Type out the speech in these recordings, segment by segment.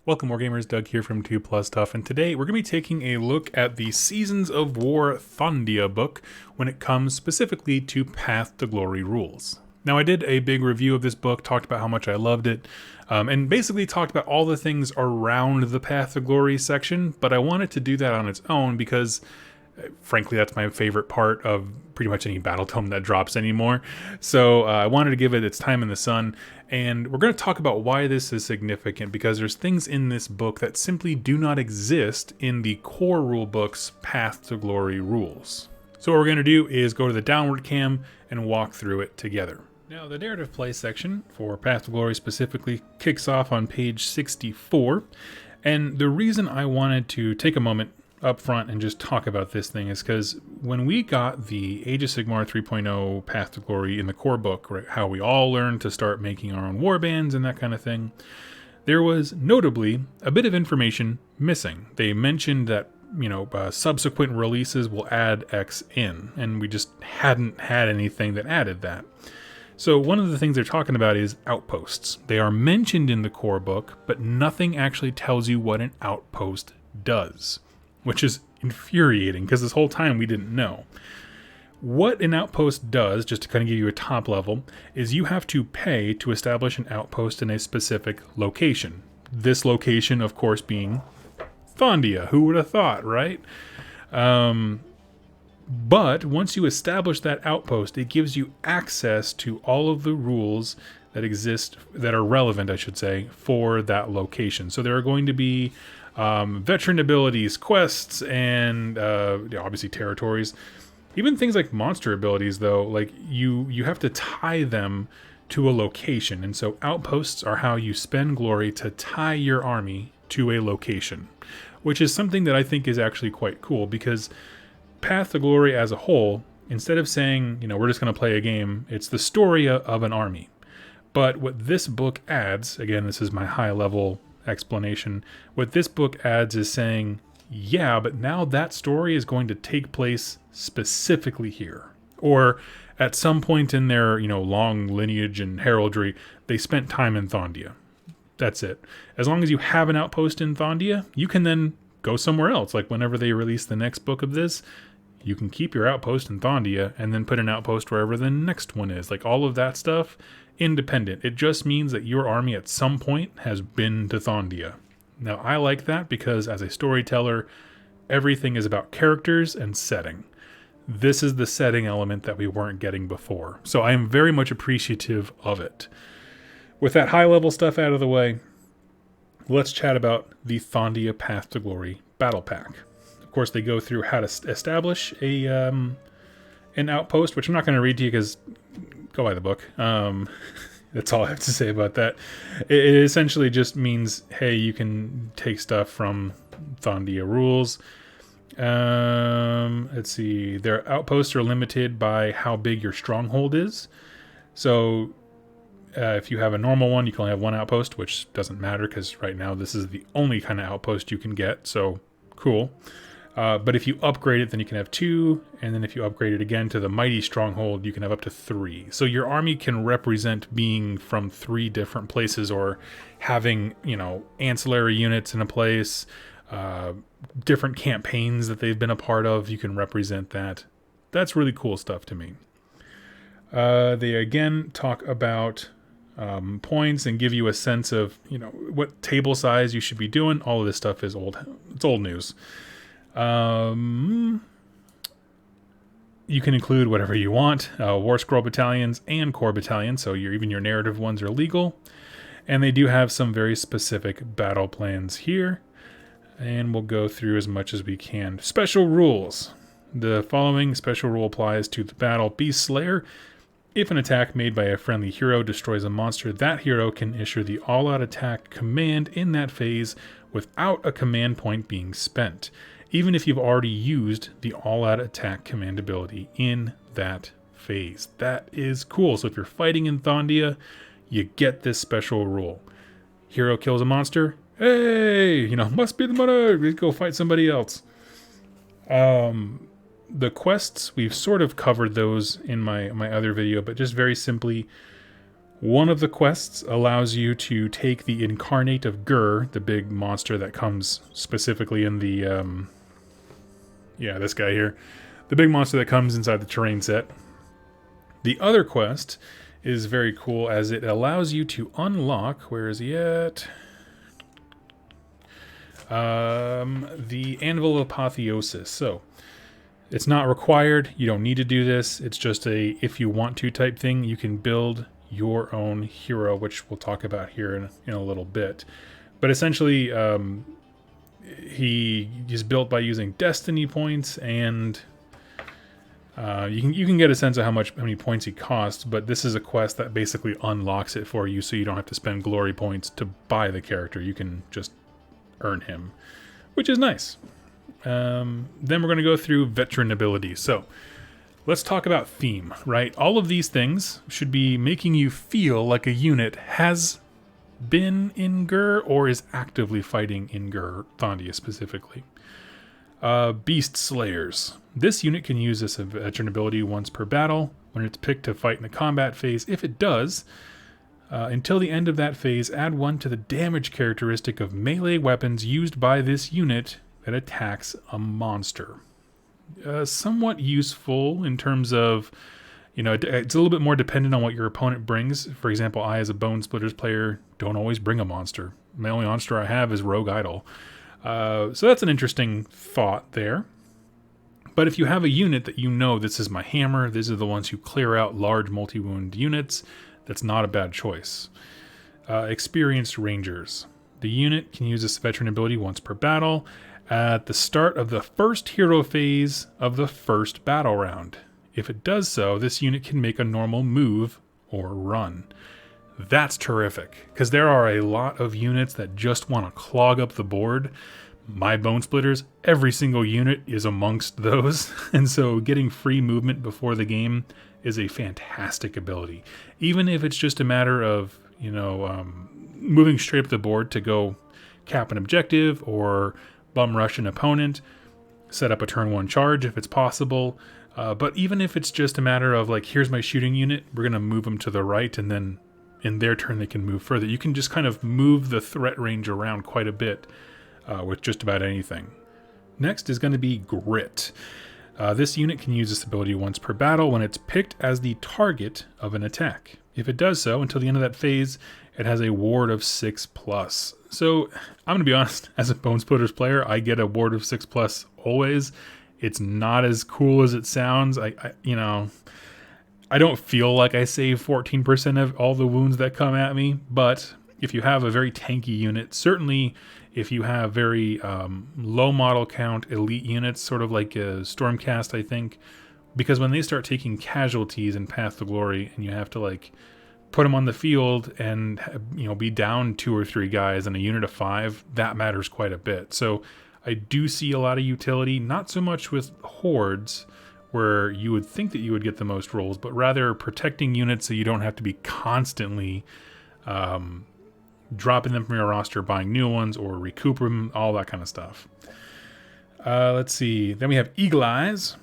Welcome Wargamers, Doug here from 2 Plus Stuff, and today we're going to be taking a look at the Seasons of War Thondia book when it comes specifically to Path to Glory rules. Now I did a big review of this book, talked about how much I loved it, and basically talked about all the things around the Path to Glory section, but I wanted to do that on its own because frankly, that's my favorite part of pretty much any battle tome that drops anymore. So I wanted to give it its time in the sun, and we're going to talk about why this is significant, because there's things in this book that simply do not exist in the core rulebook's Path to Glory rules. So what we're going to do is go to the downward cam and walk through it together. Now, the narrative play section for Path to Glory specifically kicks off on page 64, and the reason I wanted to take a moment up front and just talk about this thing is because when we got the Age of Sigmar 3.0 Path to Glory in the core book, right, how we all learned to start making our own warbands and that kind of thing, there was notably a bit of information missing. They mentioned that subsequent releases will add X in, and we just hadn't had anything that added that. So one of the things they're talking about is outposts. They are mentioned in the core book, but nothing actually tells you what an outpost does, which is infuriating because this whole time we didn't know. What an outpost does, just to kind of give you a top level, is you have to pay to establish an outpost in a specific location. This location, of course, being Thondia. Who would have thought, right? But once you establish that outpost, it gives you access to all of the rules that exist, that are relevant, I should say, for that location. So there are going to be veteran abilities, quests, and obviously territories. Even things like monster abilities, though, like you have to tie them to a location. And so outposts are how you spend glory to tie your army to a location, which is something that I think is actually quite cool, because Path to Glory as a whole, instead of saying, we're just going to play a game, it's the story of an army. But what this book adds, again, this is my high level explanation, what this book adds is saying, yeah, but now that story is going to take place specifically here. Or at some point in their, long lineage and heraldry, they spent time in Thondia. That's it. As long as you have an outpost in Thondia, you can then go somewhere else. Like whenever they release the next book of this, you can keep your outpost in Thondia and then put an outpost wherever the next one is. Like all of that stuff, independent. It just means that your army at some point has been to Thondia. Now, I like that because as a storyteller, everything is about characters and setting. This is the setting element that we weren't getting before. So I am very much appreciative of it. With that high level stuff out of the way, let's chat about the Thondia Path to Glory Battle Pack. Of course, they go through how to establish an outpost, which I'm not going to read to you because go buy the book. That's all I have to say about that. It essentially just means, hey, you can take stuff from Thondia rules. Let's see. Their outposts are limited by how big your stronghold is. So if you have a normal one, you can only have one outpost, which doesn't matter because right now this is the only kind of outpost you can get. So cool. But if you upgrade it, then you can have 2, and then if you upgrade it again to the Mighty Stronghold, you can have up to 3. So your army can represent being from 3 different places, or having, ancillary units in a place, different campaigns that they've been a part of. You can represent that. That's really cool stuff to me. They again talk about points and give you a sense of, what table size you should be doing. All of this stuff is old. It's old news. You can include whatever you want, War Scroll battalions and core battalions, so even your narrative ones are legal. And they do have some very specific battle plans here, and we'll go through as much as we can. Special rules. The following special rule applies to the battle Beast Slayer. If an attack made by a friendly hero destroys a monster, that hero can issue the all-out attack command in that phase without a command point being spent, even if you've already used the all-out attack command ability in that phase. That is cool. So if you're fighting in Thondia, you get this special rule. Hero kills a monster. Hey, must be the money. Go fight somebody else. The quests, we've sort of covered those in my other video, but just very simply, One of the quests allows you to take the incarnate of Ghur, the big monster that comes specifically in the, this guy here. The big monster that comes inside the terrain set. The other quest is very cool as it allows you to unlock, where is he at? The Anvil of Apotheosis. So, it's not required. You don't need to do this. It's just a if you want to type thing. You can build your own hero, which we'll talk about here in a little bit. But essentially, he is built by using destiny points, and you can get a sense of how many points he costs. But this is a quest that basically unlocks it for you, so you don't have to spend glory points to buy the character. You can just earn him, which is nice. Then we're going to go through veteran abilities. So let's talk about theme, right? All of these things should be making you feel like a unit has been in Ghur or is actively fighting in Ghur, Thondia specifically. Beast Slayers. This unit can use this veteran ability once per battle when it's picked to fight in the combat phase. If it does, until the end of that phase, add 1 to the damage characteristic of melee weapons used by this unit that attacks a monster. Somewhat useful in terms of, it's a little bit more dependent on what your opponent brings. For example, I, as a Bone Splitters player, don't always bring a monster. My only monster I have is Rogue Idol. So that's an interesting thought there. But if you have a unit that this is my hammer, these are the ones who clear out large multi-wound units, that's not a bad choice. Experienced Rangers. The unit can use this veteran ability once per battle at the start of the first hero phase of the first battle round. If it does so, this unit can make a normal move or run. That's terrific, because there are a lot of units that just want to clog up the board. My Bone Splitters, every single unit is amongst those, and so getting free movement before the game is a fantastic ability. Even if it's just a matter of, moving straight up the board to go cap an objective or bum rush an opponent, set up a turn 1 charge if it's possible. But even if it's just a matter of here's my shooting unit, we're going to move them to the right, and then in their turn they can move further. You can just kind of move the threat range around quite a bit with just about anything. Next is going to be Grit. This unit can use this ability once per battle when it's picked as the target of an attack. If it does so, until the end of that phase, it has a ward of 6+. So, I'm going to be honest, as a Bone Splitters player, I get a ward of 6+ always. It's not as cool as it sounds. I don't feel like I save 14% of all the wounds that come at me, but if you have a very tanky unit, certainly if you have very low model count elite units, sort of like a Stormcast, I think, because when they start taking casualties in Path to Glory and you have to put them on the field and be down 2 or 3 guys in a unit of 5, that matters quite a bit. So I do see a lot of utility, not so much with hordes where you would think that you would get the most rolls, but rather protecting units so you don't have to be constantly dropping them from your roster, buying new ones, or recoup them, all that kind of stuff. Let's see. Then we have Eagle Eyes.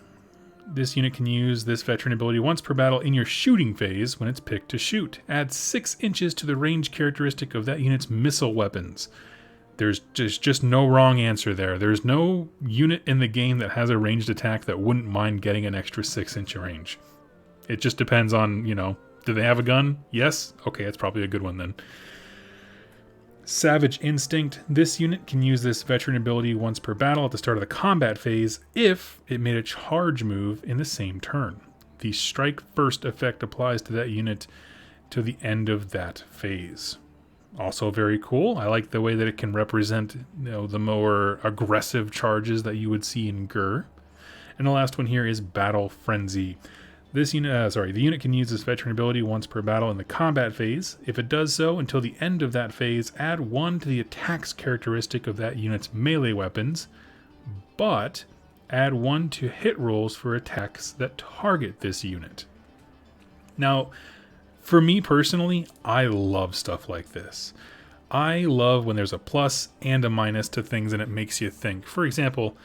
This unit can use this veteran ability once per battle in your shooting phase when it's picked to shoot. Add 6 inches to the range characteristic of that unit's missile weapons. There's just no wrong answer there. There's no unit in the game that has a ranged attack that wouldn't mind getting an extra 6-inch range. It just depends on, do they have a gun? Yes? Okay, that's probably a good one then. Savage Instinct. This unit can use this veteran ability once per battle at the start of the combat phase if it made a charge move in the same turn. The strike first effect applies to that unit to the end of that phase. Also very cool. I like the way that it can represent the more aggressive charges that you would see in Ghur. And the last one here is Battle Frenzy. This unit, the unit can use this veteran ability once per battle in the combat phase. If it does so, until the end of that phase, add 1 to the attacks characteristic of that unit's melee weapons, but add 1 to hit rolls for attacks that target this unit. Now, for me personally, I love stuff like this. I love when there's a plus and a minus to things and it makes you think. For example,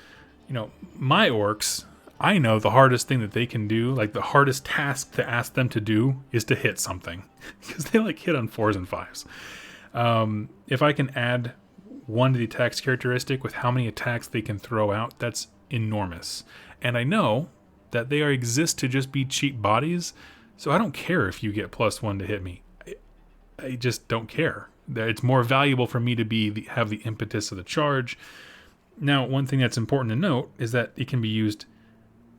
my orcs, I know the hardest thing that they can do, like the hardest task to ask them to do, is to hit something. Because they like hit on 4s and 5s. If I can add 1 to the attacks characteristic with how many attacks they can throw out, that's enormous. And I know that they exist to just be cheap bodies, so I don't care if you get +1 to hit me. I just don't care. It's more valuable for me to have the impetus of the charge. Now, one thing that's important to note is that it can be used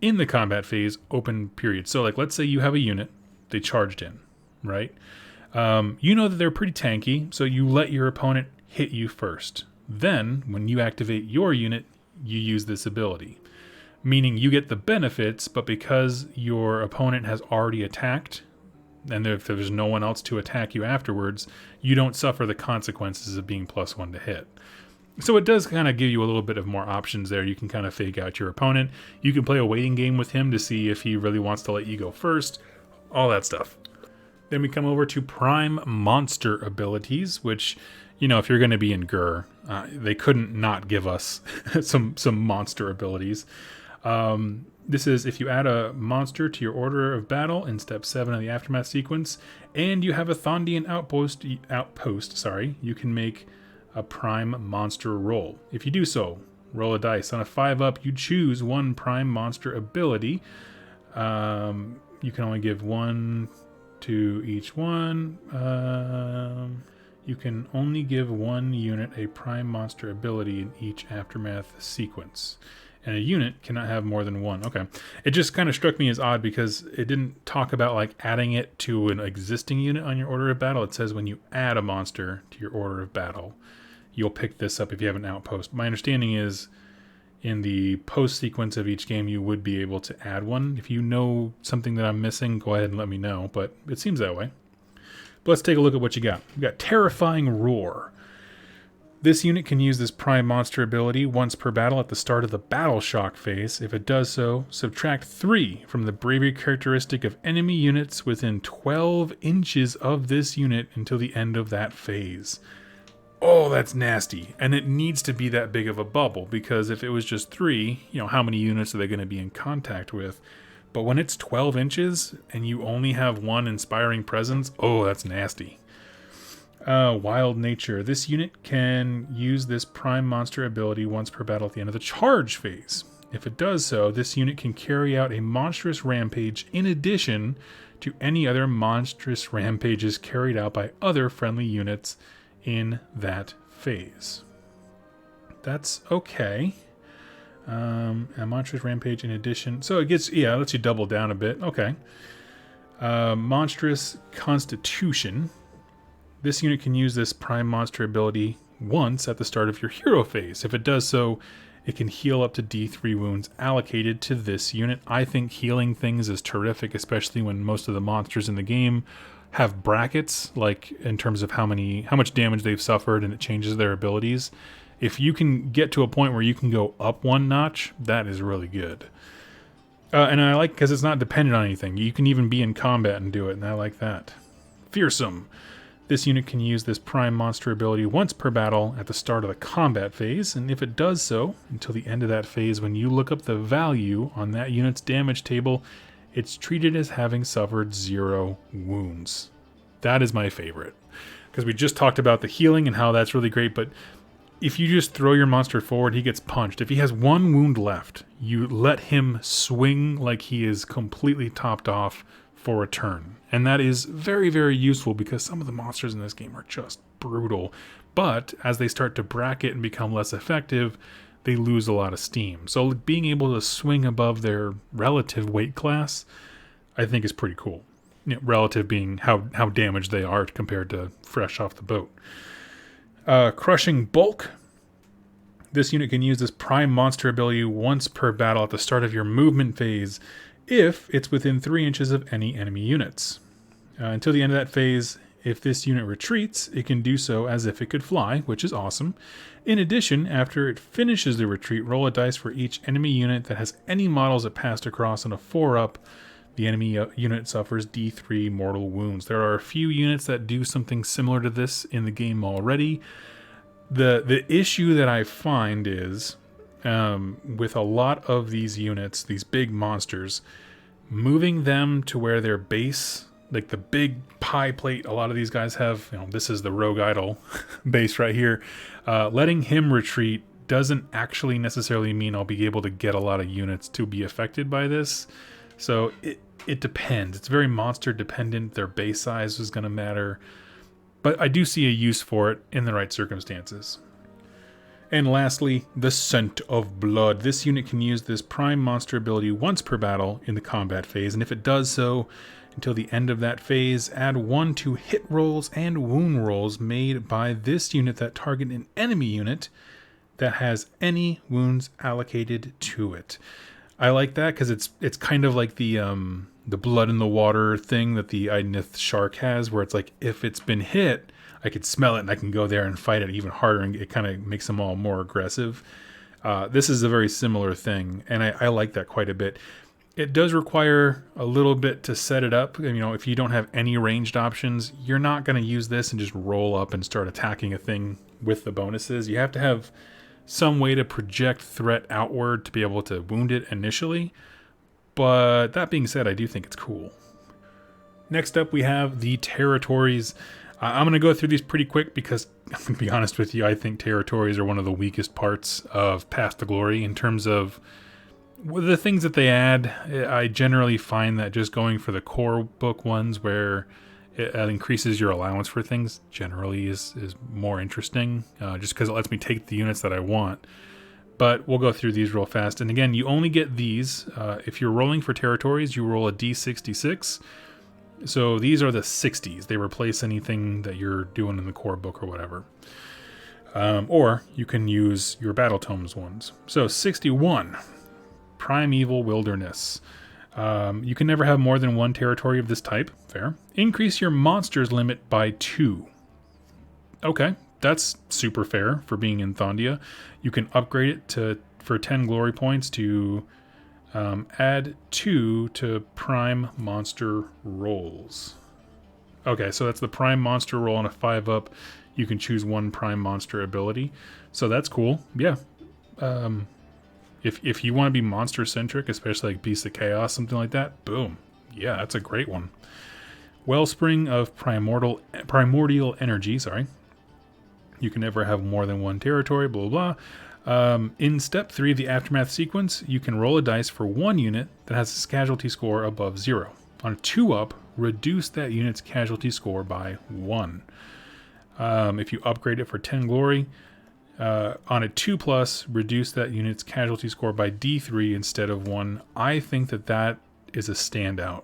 in the combat phase, open period. So, like, let's say you have a unit, they charged in, right? You know that they're pretty tanky, so you let your opponent hit you first. Then, when you activate your unit, you use this ability. Meaning you get the benefits, but because your opponent has already attacked, and if there's no one else to attack you afterwards, you don't suffer the consequences of being +1 to hit. So it does kind of give you a little bit of more options there. You can kind of fake out your opponent. You can play a waiting game with him to see if he really wants to let you go first. All that stuff. Then we come over to Prime Monster abilities, which, you know, if you're going to be in Ghur, they couldn't not give us some monster abilities. This is if you add a monster to your order of battle in step 7 of the Aftermath sequence, and you have a Thondian outpost, you can make a prime monster roll. If you do so, roll a dice. On a 5-up, you choose 1 prime monster ability. You can only give 1 to each one. You can only give 1 unit a prime monster ability in each Aftermath sequence. And a unit cannot have more than 1. Okay. It just kind of struck me as odd because it didn't talk about like adding it to an existing unit on your order of battle. It says when you add a monster to your order of battle, you'll pick this up if you have an outpost. My understanding is in the post sequence of each game, you would be able to add one. If you know something that I'm missing, go ahead and let me know, but it seems that way. But let's take a look at what you got. We got Terrifying Roar. This unit can use this prime monster ability once per battle at the start of the battle shock phase. If it does so, subtract 3 from the bravery characteristic of enemy units within 12 inches of this unit until the end of that phase. Oh, that's nasty. And it needs to be that big of a bubble, because if it was just 3, you know, how many units are they going to be in contact with? But when it's 12 inches and you only have 1 inspiring presence, oh, that's nasty. Wild Nature. This unit can use this prime monster ability once per battle at the end of the charge phase. If it does so, this unit can carry out a monstrous rampage in addition to any other monstrous rampages carried out by other friendly units in that phase. That's okay. A monstrous rampage in addition. So it gets, lets you double down a bit. Okay. Monstrous Constitution. This unit can use this prime monster ability once at the start of your hero phase. If it does so, it can heal up to D3 wounds allocated to this unit. I think healing things is terrific, especially when most of the monsters in the game have brackets, like in terms of how much damage they've suffered, and it changes their abilities. If you can get to a point where you can go up 1 notch, that is really good. And I like because it's not dependent on anything. You can even be in combat and do it, and I like that. Fearsome. This unit can use this prime monster ability once per battle at the start of the combat phase, and if it does so, until the end of that phase, when you look up the value on that unit's damage table, it's treated as having suffered 0 wounds. That is my favorite, because we just talked about the healing and how that's really great, but if you just throw your monster forward, he gets punched. If he has 1 wound left, you let him swing like he is completely topped off for a turn. And that is very, very useful because some of the monsters in this game are just brutal. But as they start to bracket and become less effective, they lose a lot of steam. So being able to swing above their relative weight class, I think is pretty cool. You know, relative being how damaged they are compared to fresh off the boat. Crushing Bulk. This unit can use this prime monster ability once per battle at the start of your movement phase, if it's within 3 inches of any enemy units. Until the end of that phase, if this unit retreats, it can do so as if it could fly, which is awesome. In addition, after it finishes the retreat, roll a dice for each enemy unit that has any models it passed across on a 4-up. The enemy unit suffers D3 mortal wounds. There are a few units that do something similar to this in the game already. The issue that I find is with a lot of these units, these big monsters, moving them to where their base, like the big pie plate a lot of these guys have, this is the Rogue Idol base right here, letting him retreat doesn't actually necessarily mean I'll be able to get a lot of units to be affected by this. So it depends. It's very monster dependent. Their base size is going to matter. But I do see a use for it in the right circumstances. And lastly, the Scent of Blood. This unit can use this prime monster ability once per battle in the combat phase, and if it does so until the end of that phase, add 1 to hit rolls and wound rolls made by this unit that target an enemy unit that has any wounds allocated to it. I like that because it's kind of like the blood in the water thing that the Idnith shark has, where it's like if it's been hit, I could smell it and I can go there and fight it even harder, and it kind of makes them all more aggressive. This is a very similar thing, and I like that quite a bit. It does require a little bit to set it up. If you don't have any ranged options, you're not going to use this and just roll up and start attacking a thing with the bonuses. You have to have some way to project threat outward to be able to wound it initially. But that being said, I do think it's cool. Next up, we have the territories. I'm going to go through these pretty quick because, I'm going to be honest with you, I think territories are one of the weakest parts of Path to Glory in terms of the things that they add. I generally find that just going for the core book ones where it increases your allowance for things generally is more interesting, just because it lets me take the units that I want. But we'll go through these real fast. And again, you only get these. If you're rolling for territories, you roll a D66. So these are the 60s. They replace anything that you're doing in the core book or whatever. Or you can use your Battle Tomes ones. So 61, Primeval Wilderness. You can never have more than 1 territory of this type. Fair. Increase your monsters limit by 2. Okay, that's super fair for being in Thondia. You can upgrade it for 10 glory points to add 2 to prime monster rolls. Okay, so that's the prime monster roll on a 5-up. You can choose 1 prime monster ability. So that's cool. Yeah. If you want to be monster-centric, especially like Beasts of Chaos, something like that, boom. Yeah, that's a great one. Wellspring of Primordial Energy, sorry. You can never have more than 1 territory, blah, blah, blah. In Step 3 of the Aftermath sequence, you can roll a dice for 1 unit that has a casualty score above 0. On a 2-up, reduce that unit's casualty score by 1. If you upgrade it for 10 glory, on a 2+, reduce that unit's casualty score by D3 instead of 1. I think that is a standout.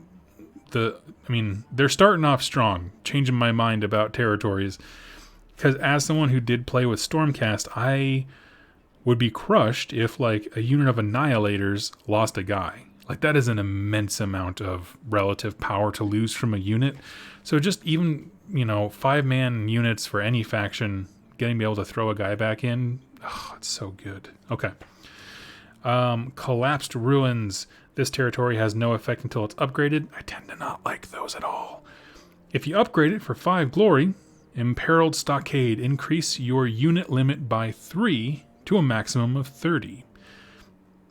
They're starting off strong, changing my mind about territories. Because as someone who did play with Stormcast, I would be crushed if, like, a unit of Annihilators lost a guy. Like, that is an immense amount of relative power to lose from a unit. So just even, 5-man units for any faction, getting to be able to throw a guy back in, it's so good. Okay. Collapsed Ruins. This territory has no effect until it's upgraded. I tend to not like those at all. If you upgrade it for 5 glory, Imperiled Stockade, increase your unit limit by 3 to a maximum of 30.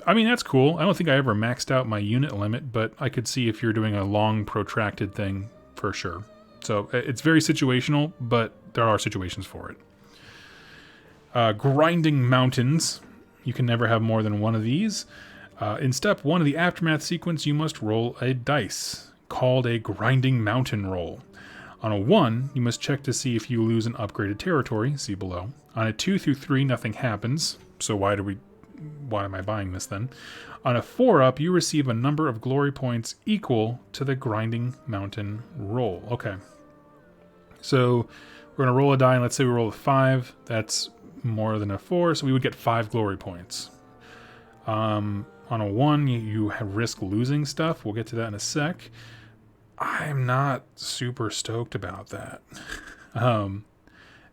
That's cool. I don't think I ever maxed out my unit limit, but I could see if you're doing a long, protracted thing for sure. So it's very situational, but there are situations for it. Grinding Mountains. You can never have more than 1 of these. In Step 1 of the Aftermath sequence, you must roll a dice called a Grinding Mountain roll. On a 1, you must check to see if you lose an upgraded territory, see below. On a 2 through 3, nothing happens, so why am I buying this then? On a 4-up, you receive a number of glory points equal to the Grinding Mountain roll. Okay. So we're going to roll a die, and let's say we roll a 5. That's more than a 4, so we would get 5 glory points. On a 1, you risk losing stuff. We'll get to that in a sec. I'm not super stoked about that. And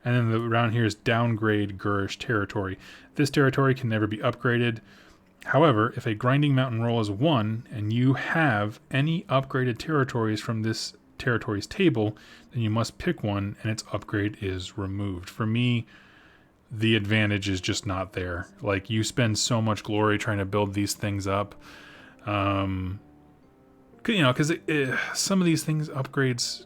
then the round here is downgrade Ghurish territory. This territory can never be upgraded. However, if a Grinding Mountain roll is 1 and you have any upgraded territories from this territories table, then you must pick one and its upgrade is removed. For me, the advantage is just not there. Like, you spend so much glory trying to build these things up. Because some of these things, upgrades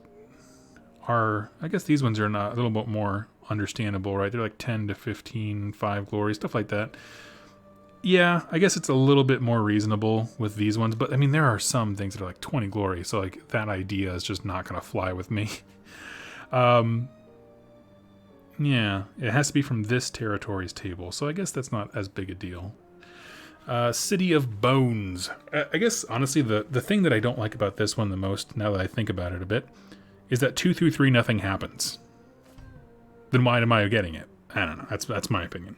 are, I guess these ones are not a little bit more understandable, right? They're like 10 to 15, 5 glory, stuff like that. Yeah, I guess it's a little bit more reasonable with these ones, but I mean, there are some things that are like 20 glory, so like that idea is just not going to fly with me. Yeah, it has to be from this territory's table, so I guess that's not as big a deal. City of Bones. I guess, honestly, the thing that I don't like about this one the most, now that I think about it a bit, is that 2 through 3 nothing happens. Then why am I getting it? I don't know. That's my opinion.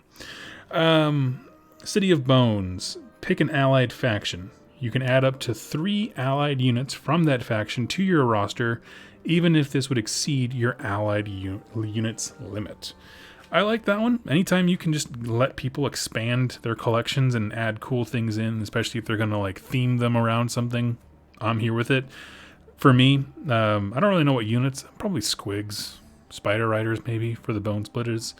City of Bones. Pick an allied faction. You can add up to 3 allied units from that faction to your roster, even if this would exceed your allied units limit. I like that one. Anytime you can just let people expand their collections and add cool things in, especially if they're going to like theme them around something, I'm here with it. For me, I don't really know what units. Probably squigs, spider riders maybe for the bone splitters.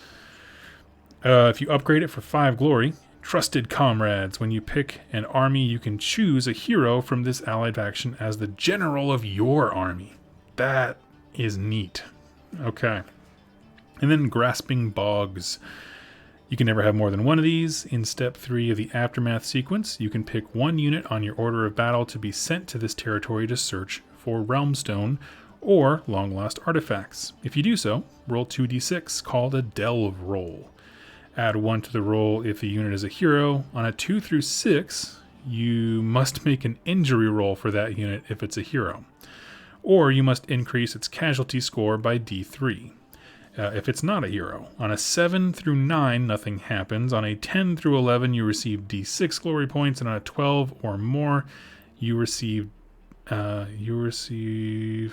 If you upgrade it for 5 glory, trusted comrades. When you pick an army, you can choose a hero from this allied faction as the general of your army. That is neat. Okay. And then Grasping Bogs. You can never have more than one of these. In step 3 of the Aftermath sequence, you can pick 1 unit on your order of battle to be sent to this territory to search for Realmstone or long-lost artifacts. If you do so, roll 2d6, called a Delve roll. Add 1 to the roll if the unit is a hero. On a 2 through 6, you must make an injury roll for that unit if it's a hero. Or you must increase its casualty score by d3. If it's not a hero. On a 7 through 9, nothing happens. On a 10 through 11, you receive d6 glory points, and on a 12 or more, you receive d6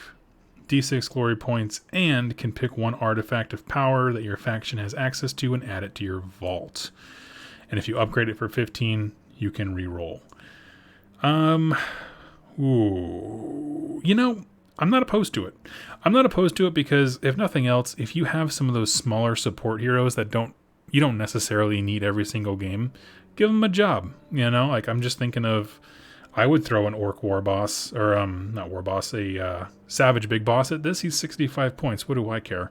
glory points and can pick 1 artifact of power that your faction has access to and add it to your vault. And if you upgrade it for 15, you can re-roll. I'm not opposed to it. I'm not opposed to it because, if nothing else, if you have some of those smaller support heroes that you don't necessarily need every single game, give them a job. Like, I'm just thinking of, I would throw an Orc War Boss, or not War Boss, a Savage Big Boss at this. He's 65 points. What do I care?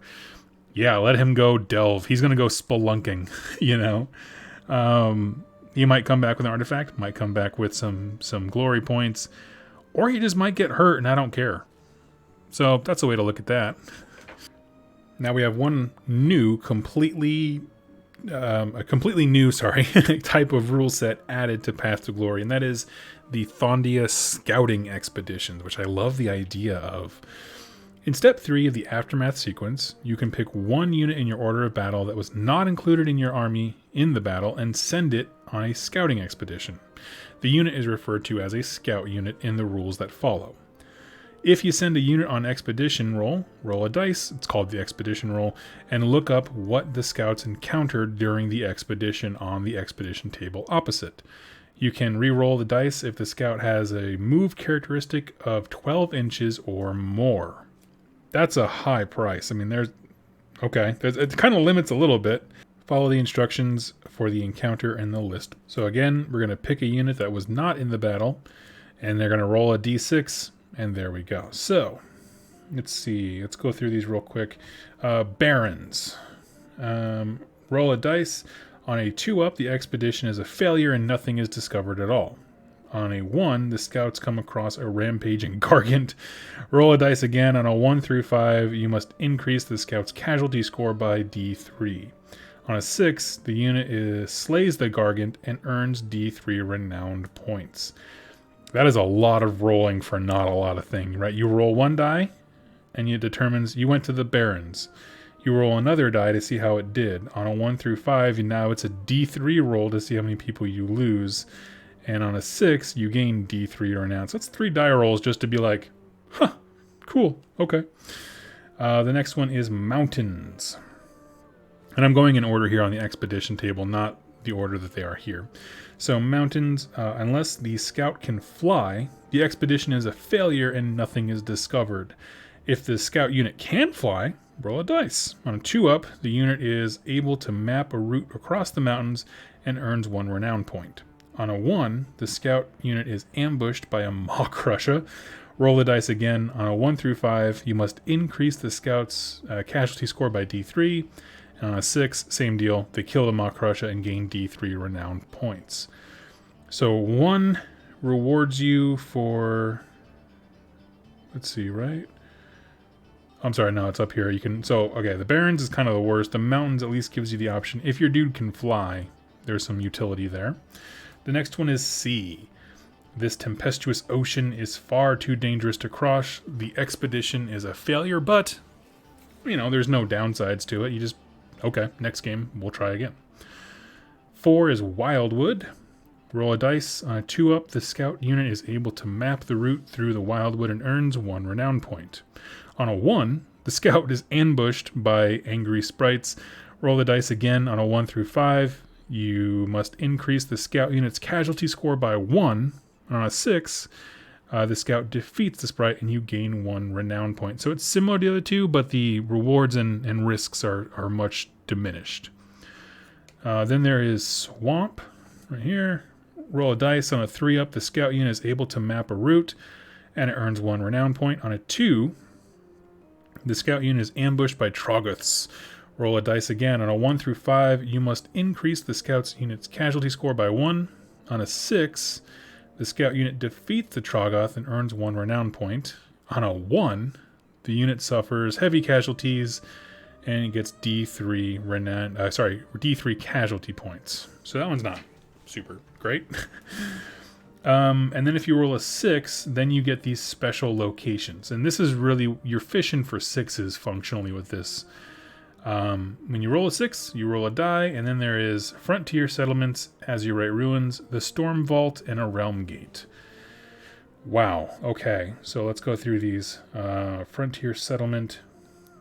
Yeah, let him go delve. He's going to go spelunking, He might come back with an artifact, might come back with some glory points, or he just might get hurt, and I don't care. So that's a way to look at that. Now we have one new, completely new type of rule set added to Path to Glory, and that is the Thondia Scouting Expeditions, which I love the idea of. In step 3 of the Aftermath sequence, you can pick 1 unit in your order of battle that was not included in your army in the battle and send it on a scouting expedition. The unit is referred to as a scout unit in the rules that follow. If you send a unit on expedition roll a dice, it's called the expedition roll, and look up what the scouts encountered during the expedition on the expedition table opposite. You can re-roll the dice if the scout has a move characteristic of 12 inches or more. That's a high price. I mean, it kind of limits a little bit. Follow the instructions for the encounter and the list. So again, we're going to pick a unit that was not in the battle, and they're going to roll a d6, and there we go. So, let's see. Let's go through these real quick. Barons. Roll a dice. On a 2-up, the expedition is a failure and nothing is discovered at all. On a 1, the scouts come across a rampaging gargant. Roll a dice again. On a 1 through 5, you must increase the scout's casualty score by d3. On a 6, the unit slays the gargant and earns d3 renowned points. That is a lot of rolling for not a lot of things, right? You roll 1 die, and it determines you went to the barons. You roll another die to see how it did. On a 1 through 5, now it's a d3 roll to see how many people you lose. And on a 6, you gain d3 renown. So that's 3 die rolls just to be like, huh, cool, okay. The next one is mountains. And I'm going in order here on the expedition table, not the order that they are here. So mountains, unless the scout can fly, the expedition is a failure and nothing is discovered. If the scout unit can fly, roll a dice. On a 2-up, the unit is able to map a route across the mountains and earns 1 renown point. On a 1, the scout unit is ambushed by a Maw Crusher. Roll the dice again. On a 1 through 5, you must increase the scout's casualty score by D3. And on a 6, same deal. They kill the Maw Crusher and gain D3 renown points. So 1 rewards you for... Let's see, right? I'm sorry, no, it's up here. You can... So, okay, the Barrens is kind of the worst. The Mountains at least gives you the option. If your dude can fly, there's some utility there. The next one is Sea. This tempestuous ocean is far too dangerous to cross. The expedition is a failure, but, you know, there's no downsides to it. You just, okay, next game, we'll try again. 4 is Wildwood. Roll a dice. On a 2-up, the scout unit is able to map the route through the Wildwood and earns 1 renown point. On a 1, the scout is ambushed by angry sprites. Roll the dice again. On a 1 through 5, you must increase the scout unit's casualty score by 1. On a 6, the scout defeats the sprite and you gain 1 renown point. So it's similar to the other two, but the rewards and risks are much diminished. Then there is Swamp right here. Roll a dice. On a 3-up, the scout unit is able to map a route and it earns 1 renown point. On a 2, the scout unit is ambushed by Troggoths. Roll a dice again. On a 1 through 5, you must increase the scout's unit's casualty score by 1. On a 6, the scout unit defeats the Troggoth and earns 1 renown point. On a 1, the unit suffers heavy casualties and it gets D3 D3 casualty points. So that one's not super great. And then if you roll a 6, then you get these special locations. And this is really, you're fishing for 6s functionally with this. When you roll a 6, you roll a die, and then there is Frontier Settlements, Azurite Ruins, the Storm Vault, and a Realm Gate. Wow, okay, so let's go through these. Frontier Settlement,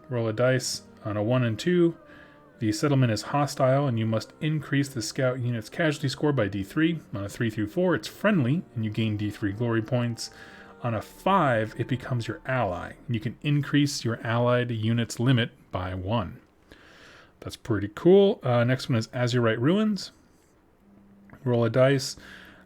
roll a dice. On a 1 and 2, the settlement is hostile, and you must increase the scout unit's casualty score by D3. On a 3 through 4, it's friendly, and you gain D3 glory points. On a 5, it becomes your ally, and you can increase your allied unit's limit by 1. That's pretty cool. Next one is Azurite Ruins. Roll a dice.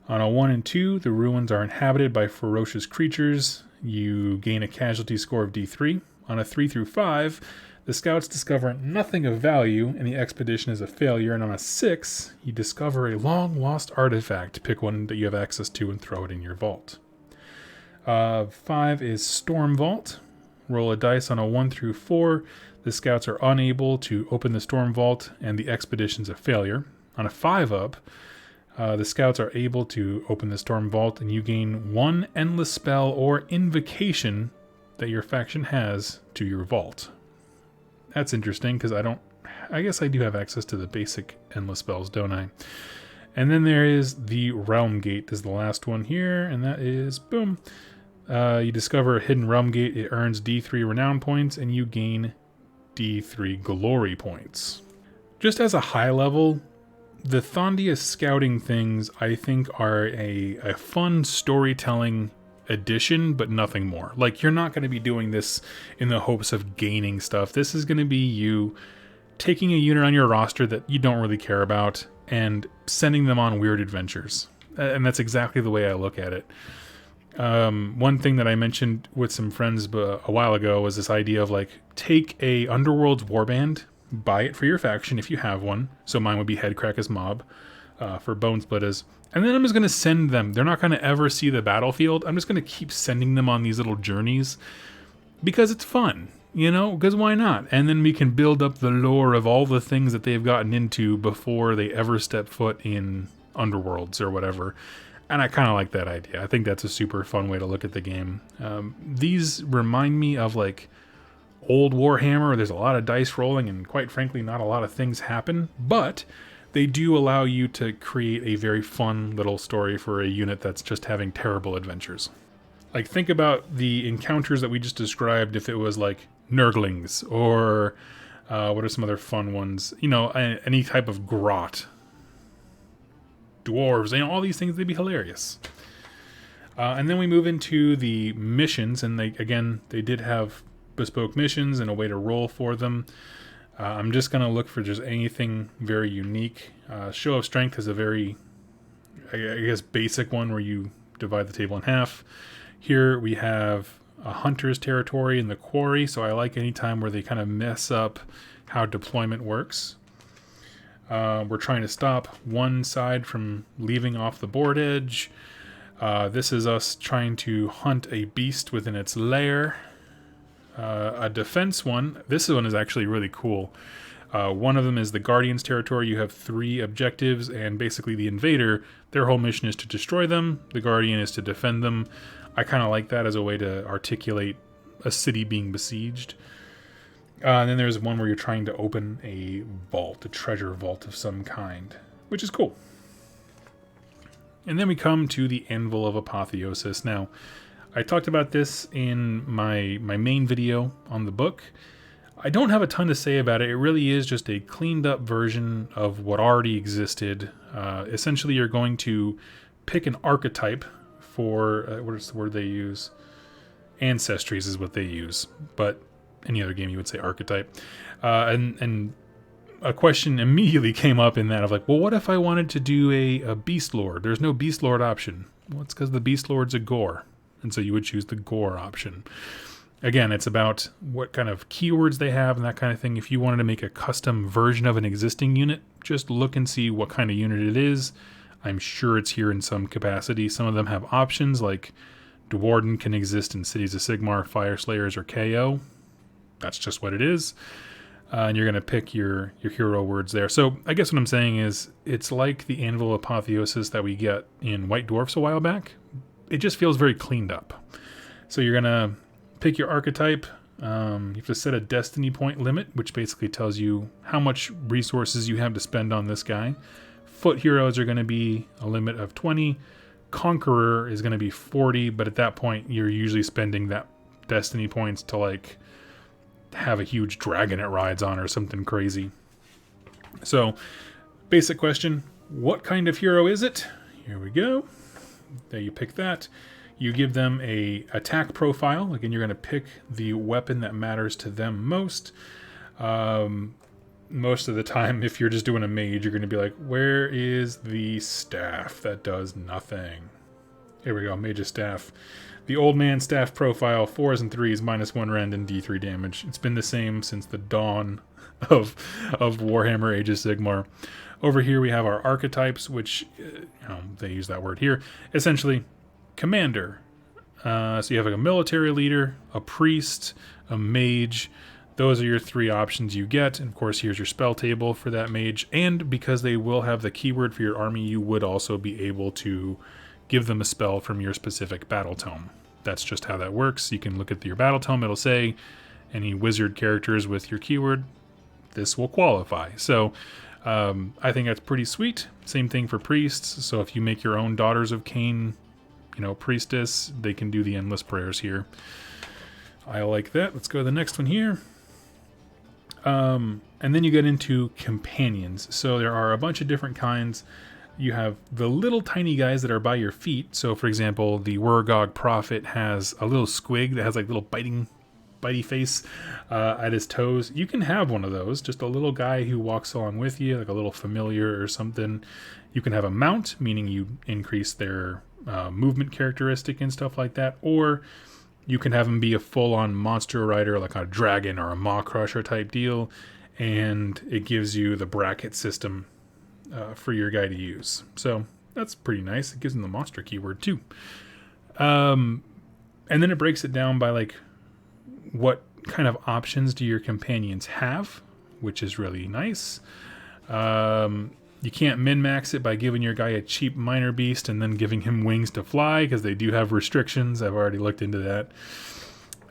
On a 1 and 2, the ruins are inhabited by ferocious creatures. You gain a casualty score of D3. On a 3 through 5, the scouts discover nothing of value, and the expedition is a failure. And on a 6, you discover a long-lost artifact. Pick one that you have access to and throw it in your vault. 5 is Storm Vault. Roll a dice. On a 1 through 4, the scouts are unable to open the Storm Vault, and the expedition's a failure. On a 5-up, the scouts are able to open the Storm Vault, and you gain 1 endless spell or invocation that your faction has to your vault. That's interesting, because I guess I do have access to the basic endless spells, don't I? And then there is the Realm Gate is the last one here, and that is, boom. You discover a hidden Realm Gate. It earns D3 renown points, and you gain D3 glory points. Just as a high level, the Thondia scouting things, I think, are a fun storytelling addition, but nothing more. Like, you're not going to be doing this in the hopes of gaining stuff. This is going to be you taking a unit on your roster that you don't really care about and sending them on weird adventures. And that's exactly the way I look at it. One thing that I mentioned with some friends a while ago was this idea of, like, take a Underworld's warband, buy it for your faction if you have one. So mine would be Headcracker's Mob for Bone Splitters. And then I'm just going to send them. They're not going to ever see the battlefield. I'm just going to keep sending them on these little journeys because it's fun, you know, because why not? And then we can build up the lore of all the things that they've gotten into before they ever step foot in Underworlds or whatever. And I kind of like that idea. I think that's a super fun way to look at the game. These remind me of, like, old Warhammer. There's a lot of dice rolling and, quite frankly, not a lot of things happen. But they do allow you to create a very fun little story for a unit that's just having terrible adventures. Like, think about the encounters that we just described if it was, like, Nurglings or what are some other fun ones? You know, any type of grot. Dwarves, you know, all these things, they'd be hilarious. And then we move into the missions, and they did have bespoke missions and a way to roll for them. I'm just going to look for just anything very unique. Show of Strength is a very, I guess, basic one where you divide the table in half. Here we have a hunter's territory and the quarry, so I like any time where they kind of mess up how deployment works. We're trying to stop one side from leaving off the board edge. This is us trying to hunt a beast within its lair. A defense one. This one is actually really cool. One of them is the Guardian's territory. You have 3 objectives, and basically the Invader, their whole mission is to destroy them. The Guardian is to defend them. I kind of like that as a way to articulate a city being besieged. And then there's one where you're trying to open a vault, a treasure vault of some kind, which is cool. And then we come to the Anvil of Apotheosis. Now, I talked about this in my main video on the book. I don't have a ton to say about it. It really is just a cleaned up version of what already existed. Essentially, you're going to pick an archetype for, what is the word they use? Ancestries is what they use, but any other game you would say archetype. And a question immediately came up in that of like, well, what if I wanted to do a Beast Lord? There's no Beast Lord option. Well, it's because the Beast Lord's a Ghur, and so you would choose the Ghur option. Again, it's about what kind of keywords they have and that kind of thing. If you wanted to make a custom version of an existing unit, just look and see what kind of unit it is. I'm sure it's here in some capacity. Some of them have options like Dwarden can exist in Cities of Sigmar, Fire Slayers, or KO. That's just what it is. And you're going to pick your hero words there. So I guess what I'm saying is it's like the Anvil of Apotheosis that we get in White Dwarfs a while back. It just feels very cleaned up. So you're going to pick your archetype. You have to set a destiny point limit, which basically tells you how much resources you have to spend on this guy. Foot heroes are going to be a limit of 20. Conqueror is going to be 40, but at that point you're usually spending that destiny points to like have a huge dragon it rides on or something crazy. So, basic question, what kind of hero is it? Here we go. There, you pick that. You give them a attack profile. Again, you're going to pick the weapon that matters to them most. Most of the time, if you're just doing a mage, you're going to be like, where is the staff that does nothing? Here we go, mage's staff. The old man staff profile, 4s and 3s, -1 rend and D3 damage. It's been the same since the dawn of Warhammer Age of Sigmar. Over here we have our archetypes, which, they use that word here. Essentially, commander. So you have like a military leader, a priest, a mage. Those are your 3 options you get. And of course, here's your spell table for that mage. And because they will have the keyword for your army, you would also be able to give them a spell from your specific battle tome. That's just how that works. You can look at your battle tome. It'll say any wizard characters with your keyword. This will qualify. So I think that's pretty sweet. Same thing for priests. So if you make your own Daughters of Cain, priestess, they can do the endless prayers here. I like that. Let's go to the next one here. And then you get into companions. So there are a bunch of different kinds. You have the little tiny guys that are by your feet. So, for example, the Wurgog Prophet has a little squig that has like little bitey face at his toes. You can have one of those, just a little guy who walks along with you, like a little familiar or something. You can have a mount, meaning you increase their movement characteristic and stuff like that. Or you can have them be a full-on monster rider, like a dragon or a maw crusher type deal, and it gives you the bracket system for your guy to use. So that's pretty nice. It gives them the monster keyword too. And then it breaks it down by like what kind of options do your companions have, which is really nice. You can't min-max it by giving your guy a cheap minor beast and then giving him wings to fly, because they do have restrictions. I've already looked into that.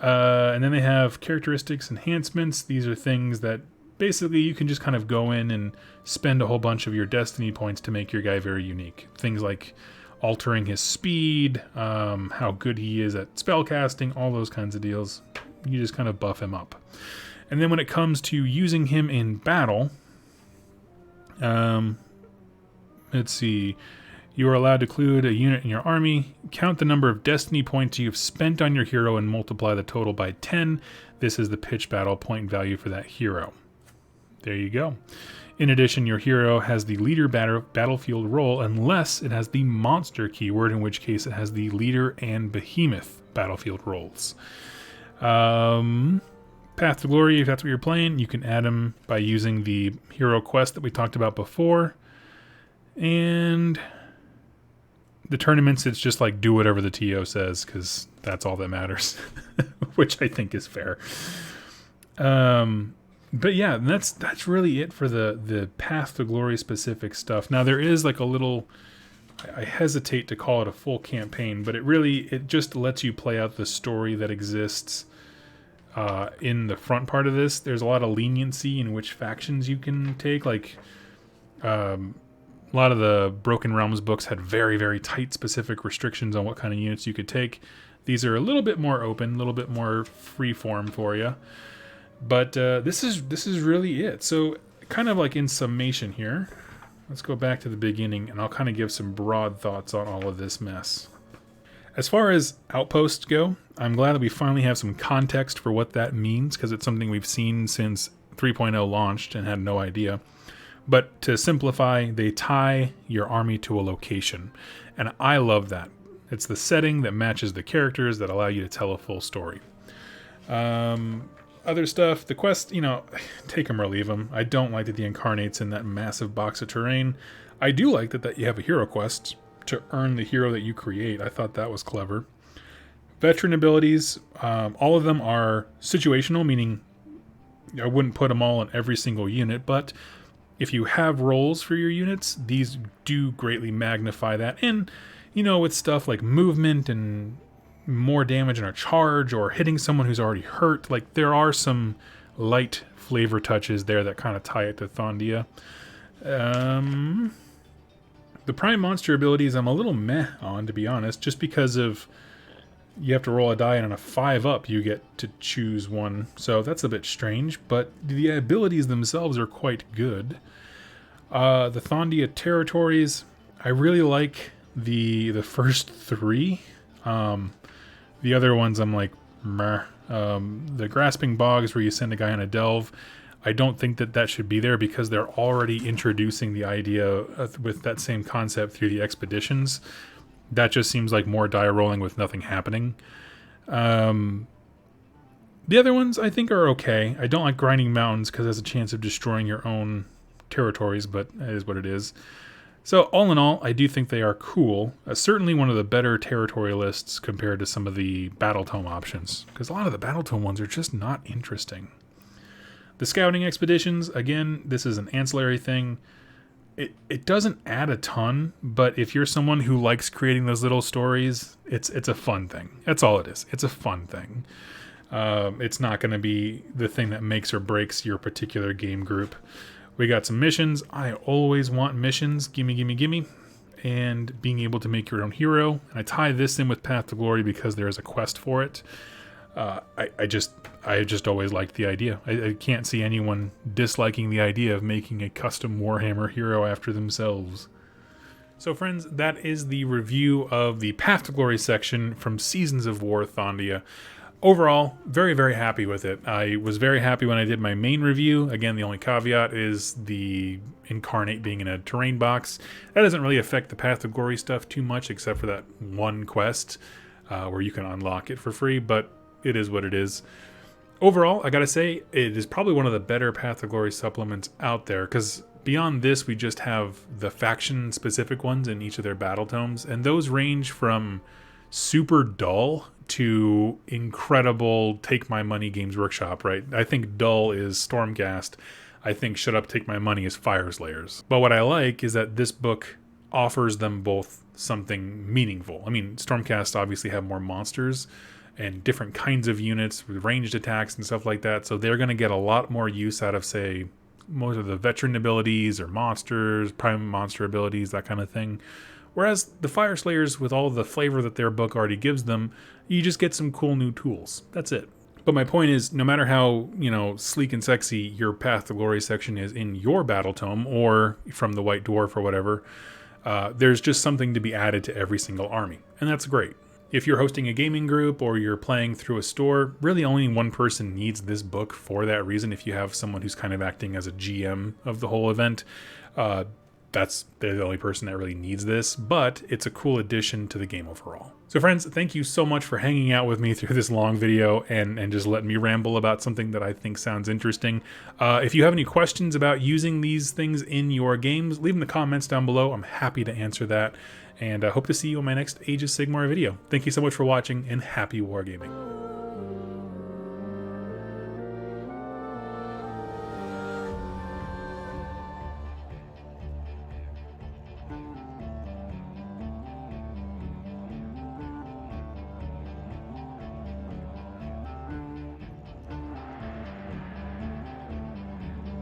And then they have characteristics enhancements. These are things that basically you can just kind of go in and spend a whole bunch of your destiny points to make your guy very unique. Things like altering his speed, how good he is at spellcasting, all those kinds of deals. You just kind of buff him up. And then when it comes to using him in battle, let's see. You are allowed to include a unit in your army. Count the number of destiny points you've spent on your hero and multiply the total by 10. This is the pitch battle point value for that hero. There you go. In addition, your hero has the leader battlefield role unless it has the monster keyword, in which case it has the leader and behemoth battlefield roles. Path to Glory, if that's what you're playing, you can add them by using the hero quest that we talked about before. And the tournaments, it's just like do whatever the TO says, because that's all that matters, which I think is fair. But yeah, that's really it for the Path to Glory specific stuff. Now there is like a little, I hesitate to call it a full campaign, but it just lets you play out the story that exists in the front part of this. There's a lot of leniency in which factions you can take. Like a lot of the Broken Realms books had very, very tight specific restrictions on what kind of units you could take. These are a little bit more open, a little bit more free form for you. But this is really it. So kind of like in summation here, let's go back to the beginning and I'll kind of give some broad thoughts on all of this mess. As far as outposts go, I'm glad that we finally have some context for what that means, because it's something we've seen since 3.0 launched and had no idea. But to simplify, they tie your army to a location. And I love that. It's the setting that matches the characters that allow you to tell a full story. Other stuff, the quest, take them or leave them. I don't like that the Incarnate's in that massive box of terrain. I do like that you have a hero quest to earn the hero that you create. I thought that was clever. Veteran abilities, all of them are situational, meaning I wouldn't put them all in every single unit, but if you have roles for your units, these do greatly magnify that. And, with stuff like movement and more damage in a charge or hitting someone who's already hurt, like there are some light flavor touches there that kind of tie it to Thondia. The prime monster abilities I'm a little meh on, to be honest, just because of you have to roll a die, and on a 5 up you get to choose one. So that's a bit strange, but the abilities themselves are quite good. The Thondia territories, I really like the first 3. The other ones I'm like, meh. The Grasping Bogs, where you send a guy on a delve, I don't think that should be there, because they're already introducing the idea with that same concept through the expeditions. That just seems like more die rolling with nothing happening. The other ones I think are okay. I don't like Grinding Mountains because it has a chance of destroying your own territories, but it is what it is. So all in all, I do think they are cool. Certainly one of the better territory lists compared to some of the Battletome options, because a lot of the Battletome ones are just not interesting. The scouting expeditions, again, this is an ancillary thing. It doesn't add a ton, but if you're someone who likes creating those little stories, it's a fun thing. That's all it is. It's a fun thing. It's not going to be the thing that makes or breaks your particular game group. We got some missions. I always want missions. Gimme, gimme, gimme. And being able to make your own hero. And I tie this in with Path to Glory because there is a quest for it. I just always liked the idea. I can't see anyone disliking the idea of making a custom Warhammer hero after themselves. So friends, that is the review of the Path to Glory section from Seasons of War Thondia. Overall, very, very happy with it. I was very happy when I did my main review. Again, the only caveat is the Incarnate being in a terrain box. That doesn't really affect the Path to Glory stuff too much, except for that one quest where you can unlock it for free, but it is what it is. Overall, I gotta say, it is probably one of the better Path to Glory supplements out there, because beyond this, we just have the faction-specific ones in each of their battle tomes, and those range from super dull to incredible take my money Games Workshop, right? I think dull is Stormcast. I think shut up, take my money is Fire Slayers. But what I like is that this book offers them both something meaningful. I mean, Stormcast obviously have more monsters and different kinds of units with ranged attacks and stuff like that. So they're going to get a lot more use out of, say, most of the veteran abilities or monsters, prime monster abilities, that kind of thing. Whereas the Fire Slayers, with all the flavor that their book already gives them, you just get some cool new tools. That's it. But my point is, no matter how, sleek and sexy your Path to Glory section is in your battle tome or from the White Dwarf or whatever, there's just something to be added to every single army, and that's great. If you're hosting a gaming group or you're playing through a store, really only one person needs this book for that reason. If you have someone who's kind of acting as a GM of the whole event, they're the only person that really needs this, but it's a cool addition to the game overall. So friends, thank you so much for hanging out with me through this long video and just letting me ramble about something that I think sounds interesting. If you have any questions about using these things in your games, leave them in the comments down below. I'm happy to answer that, and I hope to see you on my next Age of Sigmar video. Thank you so much for watching, and happy wargaming.